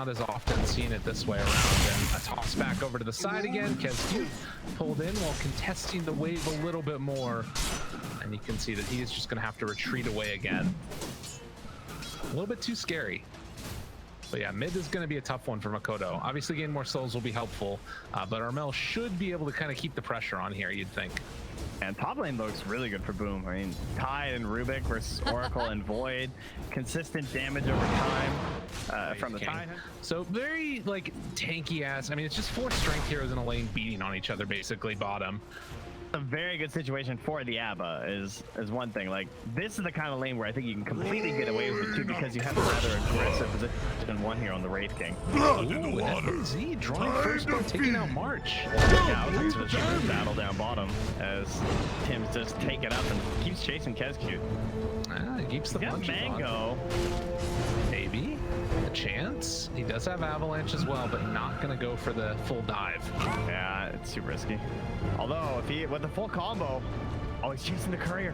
not as often seen it this way around. And a toss back over to the side again. Kezcute pulled in while contesting the wave a little bit more. And you can see that he is just going to have to retreat away again. A little bit too scary. But yeah, mid is going to be a tough one for Makoto. Obviously, getting more souls will be helpful, but Armel should be able to kind of keep the pressure on here, you'd think. And top lane looks really good for Boom. I mean, Tide and Rubik versus Oracle and Void. Consistent damage over time from the Tide. So very, like, tanky ass. I mean, it's just 4 strength heroes in a lane beating on each other, basically, bottom. A very good situation for the ABBA is one thing. Like, this is the kind of lane where I think you can completely get away with it too, because you have a rather aggressive position one here on the Wraith King. Ooh, FNZ drawing first blood, taking out March. Now it's a battle down bottom as Tim's just taken up and keeps chasing Kezcute. He keeps the punches Mango. On. Maybe a chance. He does have Avalanche as well, but not gonna go for the full dive. Yeah, it's too risky. Although if he with the full combo, oh, he's chasing the courier.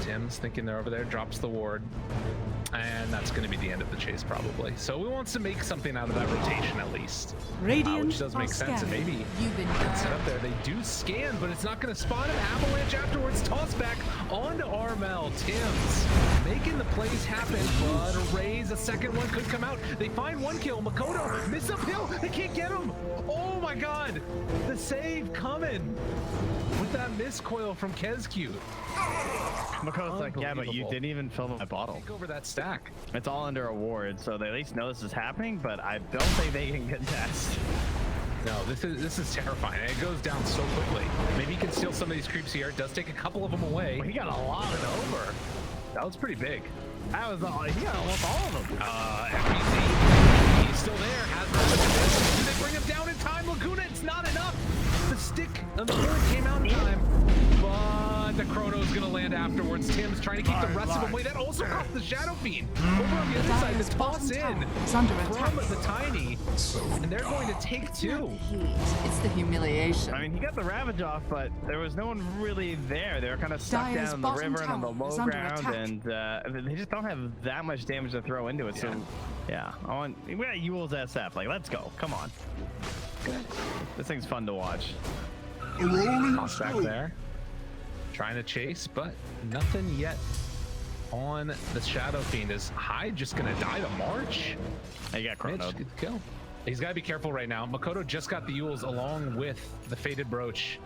Tim's thinking they're over there, drops the ward, and that's going to be the end of the chase probably. So he wants to make something out of that rotation at least, which does make sense. And maybe set up there. They do scan, but it's not going to spawn an Avalanche afterwards. Toss back onto Armel. Tim's making the plays happen, but a raise, a second one could come out. They find one kill. Makoto miss uphill. They can't get him. Oh my God, the save coming with that miscoil from Kezcute. Makoto's like, yeah, but you didn't even fill my bottle. Take over that stack. It's all under a ward, so they at least know this is happening, but I don't think they can contest. No, this is terrifying. It goes down so quickly. Maybe he can steal some of these creeps here. It does take a couple of them away. Well, he got a lot of it over. That was pretty big. That was all. He got almost all of them. FBZ, he's still there. Has do they bring him down in time? Laguna, it's not enough. The stick of the board came out in time, but the Chrono's gonna land afterwards. Tim's trying to keep the rest of them away. That also cost the Shadow Fiend. Over on the other side, the toss in from the Tiny, and they're going to take 2. It's the humiliation. I mean, he got the Ravage off, but there was no one really there. They were kind of stuck down in the river and on the low ground, and they just don't have that much damage to throw into it. So, yeah, we got Yule's SF. Like, let's go. Come on. This thing's fun to watch. Toss back there. Trying to chase, but nothing yet on the Shadow Fiend. Is Hyde just gonna die to March? He got chronoed. Good kill. He's got to be careful right now. Makoto just got the Yules along with the Fated Brooch,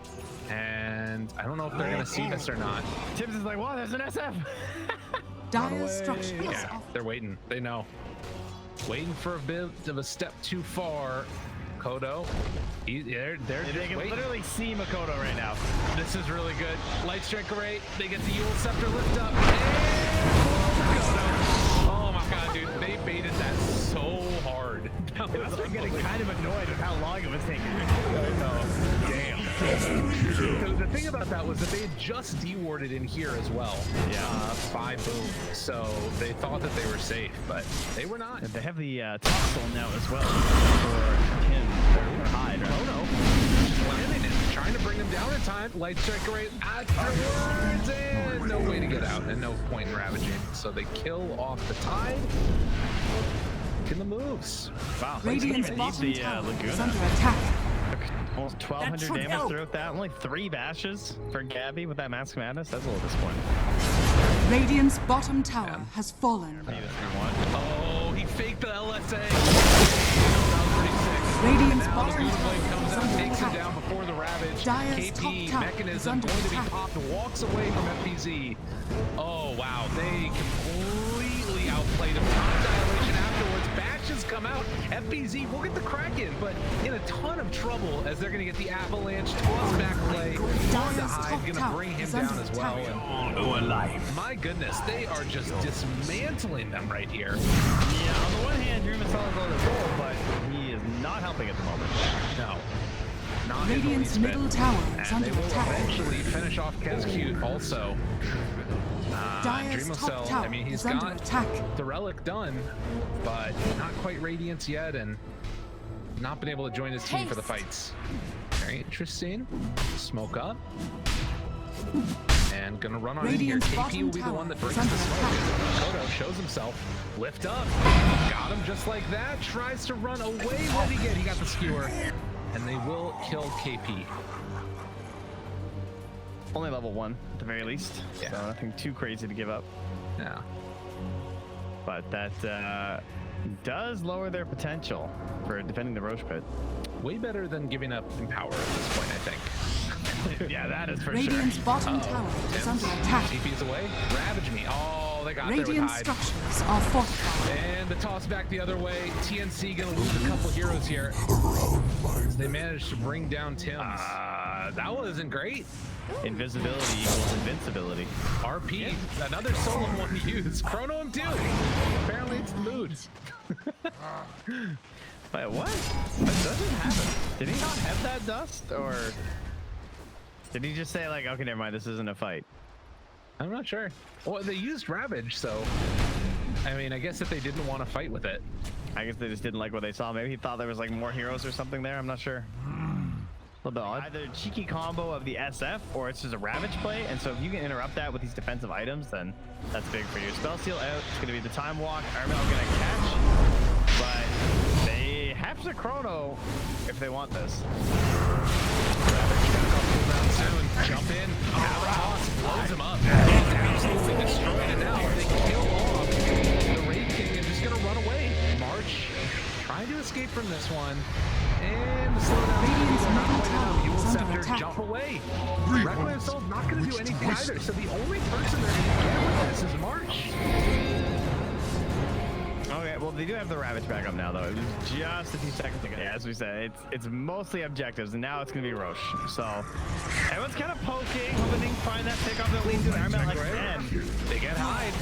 and I don't know if they're gonna see this or not. Tibbs is like, wow, there's an SF. Dire structures. Yeah, they're waiting. They know. Waiting for a bit of a step too far. Makoto, they're they can literally see Makoto right now. This is really good. Light Strike Array. They get the Yule Scepter lift up. And oh my God, dude, they baited that so hard. I'm getting kind of annoyed with how long it was taking. Damn. So the thing about that was that they had just dewarded in here as well. Yeah. By Boom. So they thought that they were safe, but they were not. They have the Toxel now as well for Kim. Hyde, right? Oh no. Landing it. Trying to bring him down in time. Light Strike Array afterwards, and no way to get out, and no point in ravaging. So they kill off the Tide. In the moves. Wow. Radiant's bottom tower is under attack. Almost 1,200 damage throughout that. Only 3 bashes for Gabby with that Mask Madness. That's a little disappointing. Radiant's bottom tower has fallen. Oh, he faked the LSA. Radiant's bottom tower comes is out, under takes him attack. down before the Ravage. Dire's KP top mechanism going to be popped, walks away from FPZ. Oh wow, they completely outplayed him. Time dilation afterwards. Batches come out. FPZ will get the Kraken, but in a ton of trouble as they're going to get the Avalanche toss back play. The Hive going to bring him down as well. And my goodness, they are just dismantling them right here. Yeah, on the one hand, Dream is solid on the goal, but he is not helping at the moment. No. Not Radiant's middle tower is under attack. Eventually finish off Kezcute also. Dire's top tower I mean, he's got the relic done, but not quite Radiance yet, and not been able to join his team for the fights. Very interesting. Smoke up. And gonna run on in here. KP will be the one that breaks the smoke. Kodo shows himself. Lift up. Got him just like that. Tries to run away. What did he get? He got the skewer. And they will kill KP. Only level 1 at the very least. Yeah. So nothing too crazy to give up. Yeah. But that does lower their potential for defending the Roche pit. Way better than giving up Empower at this point, I think. Yeah, that is for Radiant's sure. bottom tower is under attack. TP's away. Ravage me. Oh, they got Radiant there with Hyde. structures are fortified. And the toss back the other way. TNC gonna lose a couple heroes here. They managed to bring down Tim's. That wasn't great. Invisibility equals invincibility. RP, another solo one to use. Chrono him too. Apparently it's the mood. Wait, what? That doesn't happen. Did he not have that dust, or did he just say like, okay, never mind, this isn't a fight? I'm not sure. Well, they used Ravage, so I mean, I guess if they didn't want to fight with it. I guess they just didn't like what they saw. Maybe he thought there was like more heroes or something there. I'm not sure. A little bit odd. Either cheeky combo of the SF or it's just a Ravage play, and so if you can interrupt that with these defensive items, then that's big for you. Spell Seal out. It's going to be the time walk. Armel going to catch, but they have to chrono if they want this. Ravage gonna come cool down soon. Jump in. Toss blows him up. He's absolutely destroyed it now. They kill off the Raid King and just gonna run away. March trying to escape from this one. And the slow down. Radiant's middle tower Yule is under Scepter attack. jump away. Reckless Soul's not gonna do anything either. So the only person they're gonna get with this is March. Okay, well they do have the Ravage back up now though. It was just a few seconds ago. Yeah, as we said, it's mostly objectives, and now it's gonna be Roche. So everyone's kind of poking, hoping they can find that pick off that leads to the Armel like 10. They get Hyde.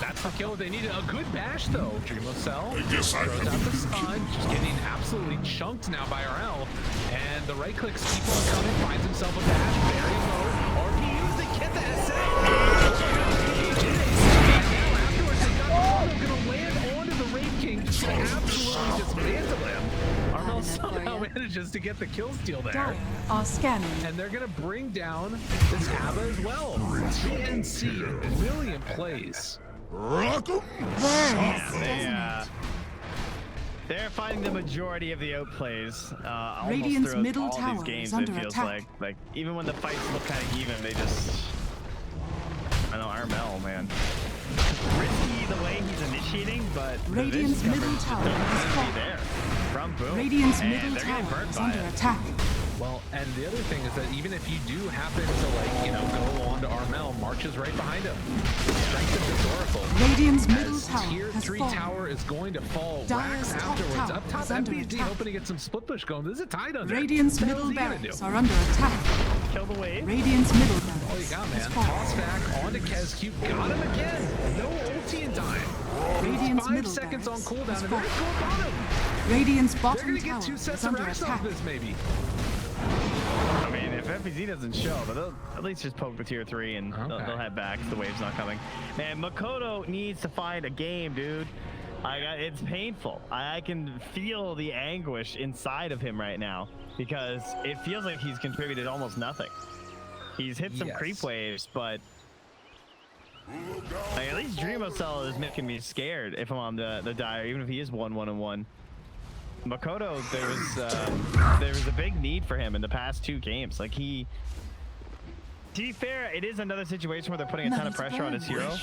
That's the kill they needed. A good bash though. Dreamo Cell throws out the stun, just getting absolutely chunked now by RL. And the right clicks keep on coming, finds himself a bash, very low. RPUs, they get the absolutely dismantle him. Armel somehow manages to get the kill steal there. Dire are scanning. And they're gonna bring down this Abba as well. TNC, brilliant plays. They're finding the majority of the outplays. Radiant's middle all tower these games, is under it feels attack. like even when the fights look kind of even, they just. I know Armel, man. Risky the way he's initiating, but Radiant's middle tower is falling. There from Boom. Radiant's and middle tower is under attack. Well, and the other thing is that even if you do happen to go on to Armel, March is right behind him. Strength of this Oracle. Radiant's middle As tower tier has 3 fallen. tower is going to fall. Dire's Wax top afterwards. tower Up top, is under MPD attack. hoping to get some split push going. This is a tide under. Radiant's What the middle hell is he gonna barracks do? are under attack. Kill the wave. Radiant's middle barracks Oh, you got, is man. falling. Toss back onto Kezcube. Got him again. No ulti in time. Radiant's 5 middle seconds on barracks cooldown, is and they're falling. going bottom. Radiant's They're bottom going to tower get 2 is sets of under racks attack. off this, maybe. I mean, if FPZ doesn't show, but they'll at least just poke with tier 3 and they'll head back. The wave's not coming. Man, Makoto needs to find a game, dude. It's painful. I can feel the anguish inside of him right now because it feels like he's contributed almost nothing. He's hit some creep waves, but like, at least Dreamo Cell is making me scared if I'm on the Dire, even if he is 1-1-1. Makoto, there was a big need for him in the past 2 games. Like to be fair, it is another situation where they're putting a ton of pressure on his hero,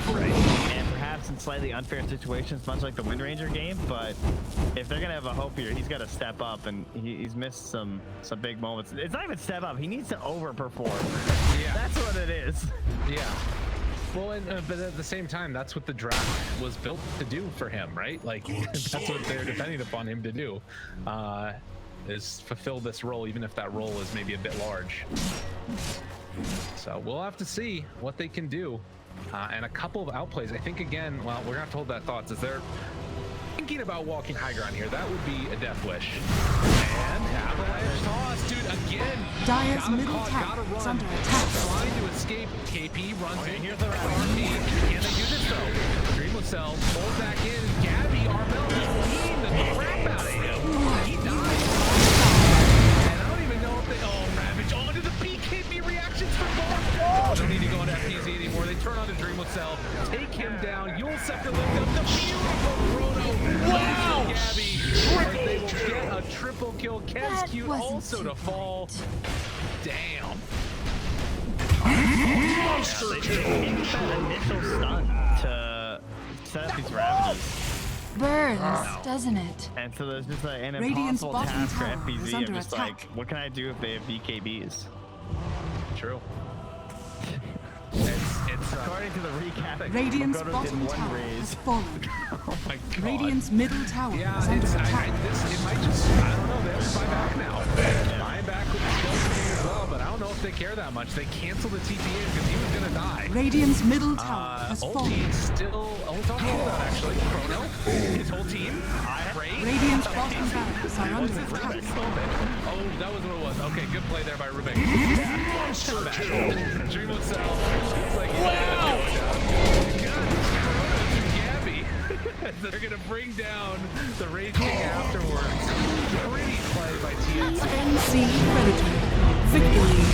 right? And perhaps in slightly unfair situations, much like the Wind Ranger game. But if they're gonna have a hope here, he's got to step up, and he's missed some big moments. It's not even step up; he needs to overperform. Yeah, that's what it is. Yeah. Well, but at the same time, that's what the draft was built to do for him, right? Like, that's what they're depending upon him to do, is fulfill this role, even if that role is maybe a bit large. So we'll have to see what they can do. And a couple of outplays. I think, again, well, we're going to have to hold that thought. Is there thinking about walking high ground here? That would be a death wish. And avalanche toss, dude, again. Dire's middle tower is under attack. Trying to escape. KP runs in. Here's the RP. Can they do this though? Dreamo Cell pulls back in. Gabby, Armel just beating the crap out of him. He dies. And I don't even know if they. Oh, Ravage onto the PKP reactions for both. cute also to fall. Damn. Monster kill. They use that initial stun to set up these ravages. Burns, doesn't it? And so there's just like an Radiant's impossible bottom task for tower is FBZ under of just attack. like, what can I do if they have BKBs? True. According to the recap, Radiant's Makoto bottom did one tower raise. has fallen. Oh my god. Radiant's middle tower Yeah, is under it's, attack. it might just, I don't know, they have to buy back now. Buying back with the skill thing as well, but I don't know if they care that much. They canceled the TPA because he was gonna die. Radiant's middle tower has fallen. Ulti's still, it's on cooldown actually. Chrono, his whole team, Ray. Radiant's bottom barracks are under attack. Oh, that was what it was. Okay, good play there by Rubik. Monster kill. Dream would sell. He's like, wow. Gabby. They're gonna bring down the Rage King afterwards. Pretty play by TNC. TNC Predator. Victory.